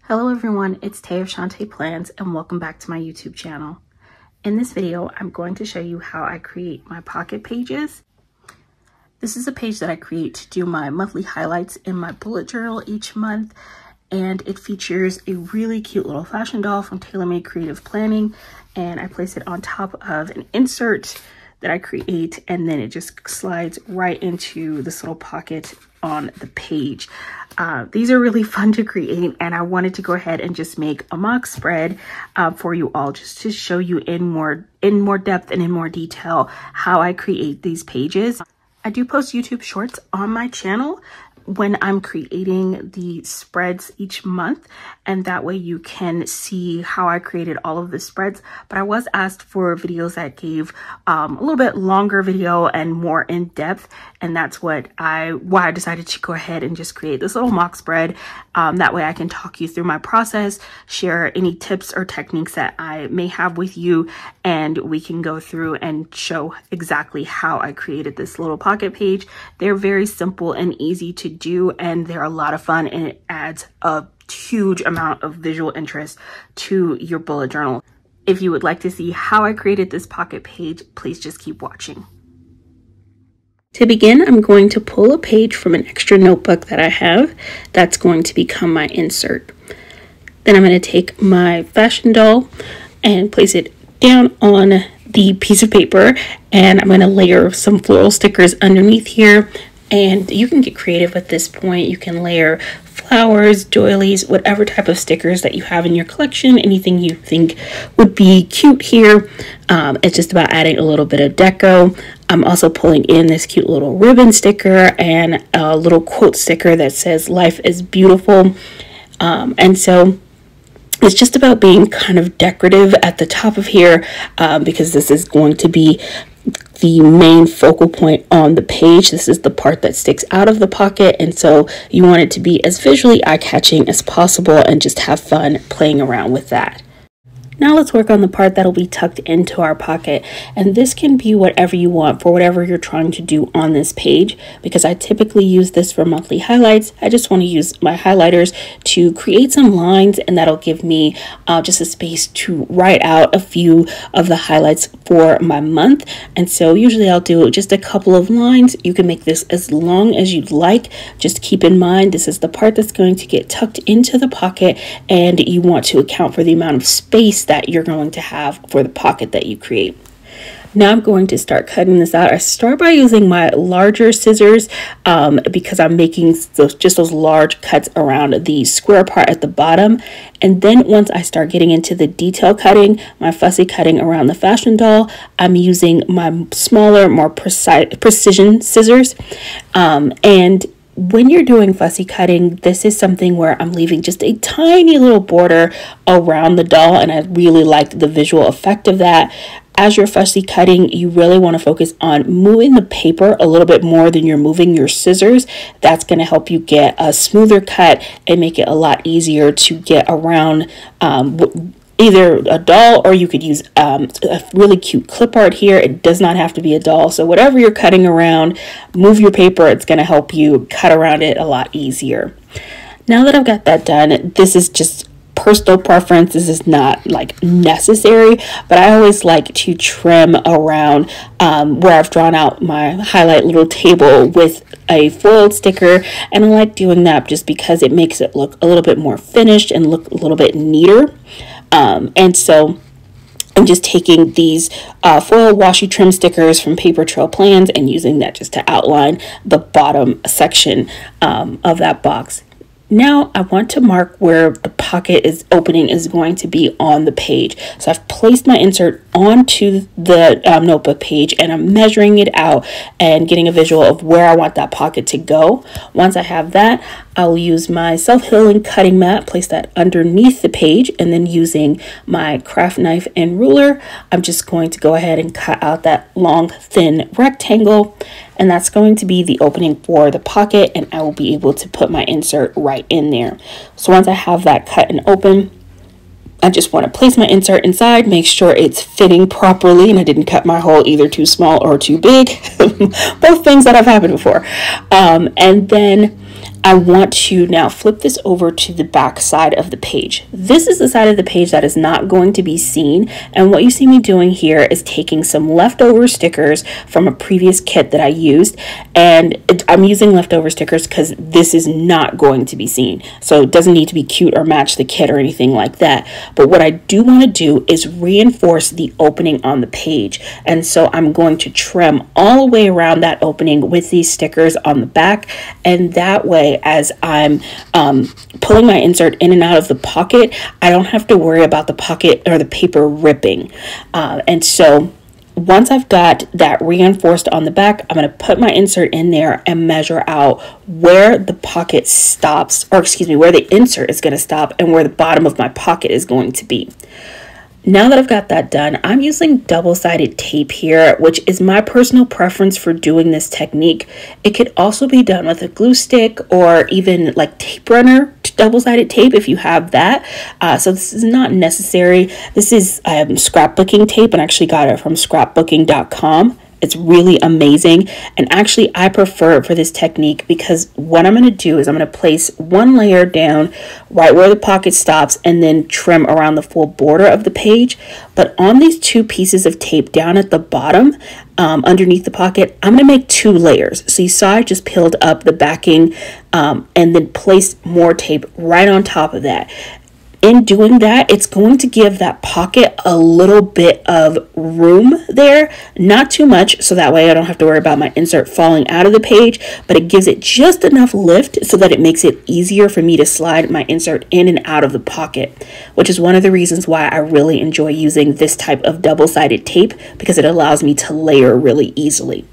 Hello everyone, it's Tay of Shantae Plans and welcome back to my YouTube channel. In this video, I'm going to show you how I create my pocket pages. This is a page that I create to do my monthly highlights in my bullet journal each month, and it features a really cute little fashion doll from TaylorMade Creative Planning, and I place it on top of an insert that I create, and then it just slides right into this little pocket on the page. These are really fun to create, and I wanted to go ahead and just make a mock spread for you all, just to show you in more depth and in more detail how I create these pages. I do post YouTube shorts on my channel when I'm creating the spreads each month, and that way you can see how I created all of the spreads. But I was asked for videos that gave a little bit longer video and more in depth, and that's why I decided to go ahead and just create this little mock spread. That way I can talk you through my process, share any tips or techniques that I may have with you, and we can go through and show exactly how I created this little pocket page. They're very simple and easy to do, and they're a lot of fun, and it adds a huge amount of visual interest to your bullet journal. If you would like to see how I created this pocket page, please just keep watching. To begin, I'm going to pull a page from an extra notebook that I have that's going to become my insert. Then I'm going to take my fashion doll and place it down on the piece of paper, and I'm going to layer some floral stickers underneath here. And you can get creative at this point. You can layer flowers, doilies, whatever type of stickers that you have in your collection, anything you think would be cute here. It's just about adding a little bit of deco. I'm also pulling in this cute little ribbon sticker and a little quote sticker that says "Life is beautiful." And so it's just about being kind of decorative at the top of here, because this is going to be the main focal point on the page. This is the part that sticks out of the pocket, and so you want it to be as visually eye-catching as possible and just have fun playing around with that. Now let's work on the part that'll be tucked into our pocket, and this can be whatever you want for whatever you're trying to do on this page. Because I typically use this for monthly highlights, I just want to use my highlighters to create some lines, and that'll give me just a space to write out a few of the highlights for my month. And so usually I'll do just a couple of lines. You can make this as long as you'd like. Just keep in mind this is the part that's going to get tucked into the pocket, and you want to account for the amount of space that you're going to have for the pocket that you create. Now I'm going to start cutting this out. I start by using my larger scissors because I'm making those large cuts around the square part at the bottom. And then once I start getting into the detail cutting, my fussy cutting around the fashion doll, I'm using my smaller, more precision scissors. And when you're doing fussy cutting, this is something where I'm leaving just a tiny little border around the doll, and I really liked the visual effect of that. As you're fussy cutting, you really want to focus on moving the paper a little bit more than you're moving your scissors. That's going to help you get a smoother cut and make it a lot easier to get around either a doll, or you could use a really cute clip art here. It does not have to be a doll. So whatever you're cutting around, move your paper. It's going to help you cut around it a lot easier. Now that I've got that done, this is just personal preference. This is not like necessary, but I always like to trim around where I've drawn out my highlight little table with a foiled sticker, and I like doing that just because it makes it look a little bit more finished and look a little bit neater. And so I'm just taking these foil washi trim stickers from Paper Trail Plans and using that just to outline the bottom section of that box. Now I want to mark where the pocket opening is going to be on the page. So I've placed my insert onto the notebook page, and I'm measuring it out and getting a visual of where I want that pocket to go. Once I have that, I'll use my self-healing cutting mat, place that underneath the page, and then using my craft knife and ruler, I'm just going to go ahead and cut out that long, thin rectangle. And that's going to be the opening for the pocket, and I will be able to put my insert right in there. So once I have that cut and open, I just want to place my insert inside, make sure it's fitting properly, and I didn't cut my hole either too small or too big. Both things that have happened before. And then I want to now flip this over to the back side of the page. This is the side of the page that is not going to be seen. And what you see me doing here is taking some leftover stickers from a previous kit that I used. And I'm using leftover stickers because this is not going to be seen. So it doesn't need to be cute or match the kit or anything like that. But what I do want to do is reinforce the opening on the page. And so I'm going to trim all the way around that opening with these stickers on the back. And that way, as I'm pulling my insert in and out of the pocket, I don't have to worry about the pocket or the paper ripping. And so once I've got that reinforced on the back, I'm going to put my insert in there and measure out where the pocket stops, or excuse me, where the insert is going to stop and where the bottom of my pocket is going to be. Now that I've got that done, I'm using double-sided tape here, which is my personal preference for doing this technique. It could also be done with a glue stick or even like tape runner double-sided tape if you have that. So this is not necessary. This is scrapbooking tape, and I actually got it from scrapbooking.com. It's really amazing, and actually I prefer it for this technique because what I'm going to do is I'm going to place one layer down right where the pocket stops and then trim around the full border of the page. But on these two pieces of tape down at the bottom, underneath the pocket, I'm going to make two layers. So you saw I just peeled up the backing and then placed more tape right on top of that. In doing that, it's going to give that pocket a little bit of room there, not too much, so that way I don't have to worry about my insert falling out of the page, but it gives it just enough lift so that it makes it easier for me to slide my insert in and out of the pocket, which is one of the reasons why I really enjoy using this type of double-sided tape, because it allows me to layer really easily.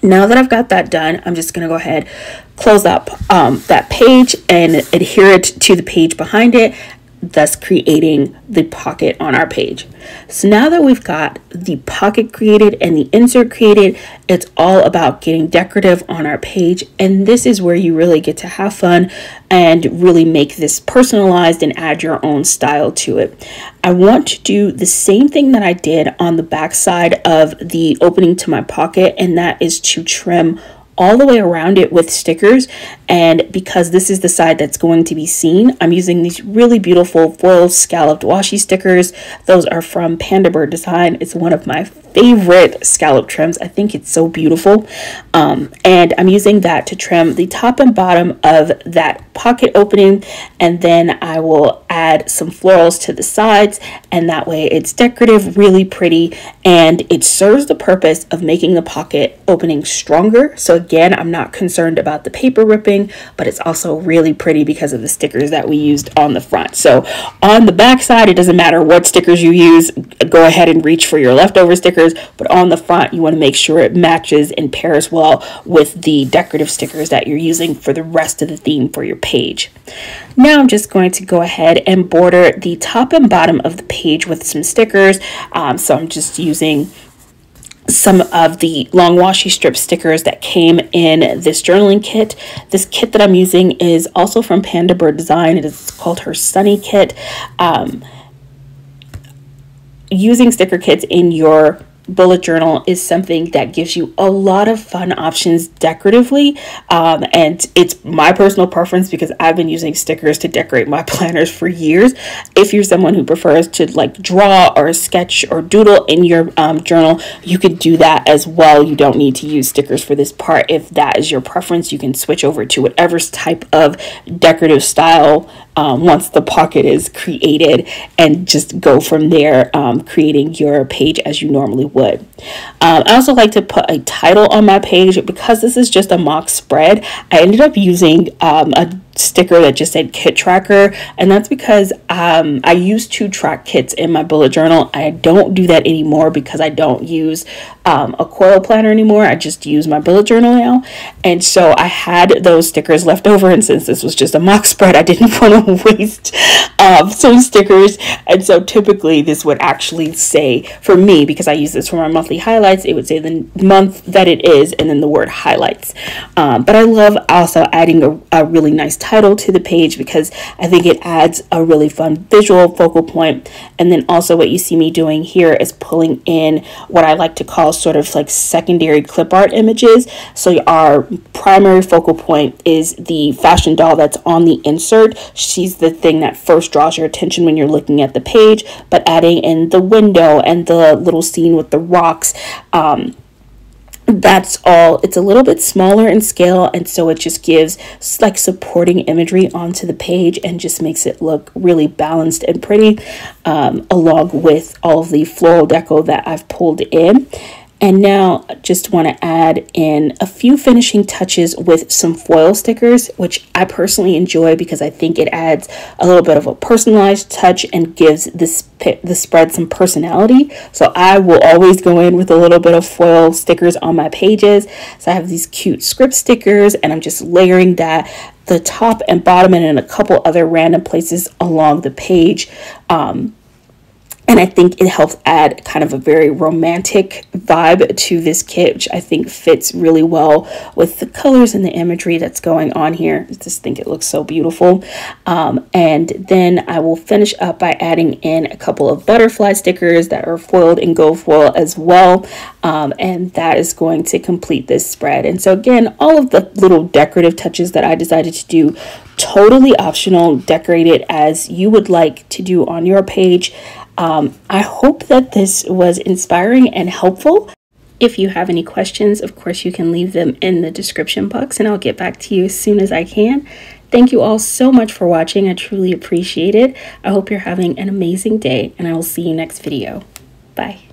Now that I've got that done, I'm just going to go ahead, close up that page and adhere it to the page behind it, thus creating the pocket on our page. So now that we've got the pocket created and the insert created, it's all about getting decorative on our page. And this is where you really get to have fun and really make this personalized and add your own style to it. I want to do the same thing that I did on the back side of the opening to my pocket, and that is to trim all the way around it with stickers. And because this is the side that's going to be seen, I'm using these really beautiful foil scalloped washi stickers. Those are from Panda Bird Design. It's one of my favorite scallop trims. I think it's so beautiful. And I'm using that to trim the top and bottom of that pocket opening, and then I will add some florals to the sides, and that way it's decorative, really pretty, and it serves the purpose of making the pocket opening stronger. So again, I'm not concerned about the paper ripping, but it's also really pretty because of the stickers that we used on the front. So on the back side, it doesn't matter what stickers you use, go ahead and reach for your leftover stickers, but on the front you want to make sure it matches and pairs well with the decorative stickers that you're using for the rest of the theme for your page. Now I'm just going to go ahead and border the top and bottom of the page with some stickers. So I'm just using some of the long washi strip stickers that came in this journaling kit. This kit that I'm using is also from Panda Bird Design. It is called her Sunny Kit. Using sticker kits in your bullet journal is something that gives you a lot of fun options decoratively, and it's my personal preference because I've been using stickers to decorate my planners for years. If you're someone who prefers to like draw or sketch or doodle in your journal, you could do that as well. You don't need to use stickers for this part. If that is your preference, you can switch over to whatever type of decorative style once the pocket is created, and just go from there, creating your page as you normally would. I also like to put a title on my page. Because this is just a mock spread, I ended up using a sticker that just said kit tracker, and that's because I used to track kits in my bullet journal. I don't do that anymore because I don't use a coil planner anymore. I just use my bullet journal now, and so I had those stickers left over, and since this was just a mock spread, I didn't want to waste some stickers. And so typically this would actually say, for me, because I use this for my monthly highlights, it would say the month that it is and then the word highlights. But I love also adding a really nice title to the page because I think it adds a really fun visual focal point. And then also what you see me doing here is pulling in what I like to call sort of like secondary clip art images. So our primary focal point is the fashion doll that's on the insert. She's the thing that first draws your attention when you're looking at the page, but adding in the window and the little scene with the rocks, that's all. It's a little bit smaller in scale, and so it just gives like supporting imagery onto the page and just makes it look really balanced and pretty, along with all of the floral deco that I've pulled in. And now I just want to add in a few finishing touches with some foil stickers, which I personally enjoy because I think it adds a little bit of a personalized touch and gives the spread some personality. So I will always go in with a little bit of foil stickers on my pages. So I have these cute script stickers, and I'm just layering that the top and bottom and in a couple other random places along the page. And I think it helps add kind of a very romantic vibe to this kit, which I think fits really well with the colors and the imagery that's going on here. I just think it looks so beautiful. And then I will finish up by adding in a couple of butterfly stickers that are foiled in gold foil as well. And that is going to complete this spread. And so again, all of the little decorative touches that I decided to do, totally optional. Decorate it as you would like to do on your page. I hope that this was inspiring and helpful. If you have any questions, of course, you can leave them in the description box and I'll get back to you as soon as I can. Thank you all so much for watching. I truly appreciate it. I hope you're having an amazing day, and I will see you next video. Bye.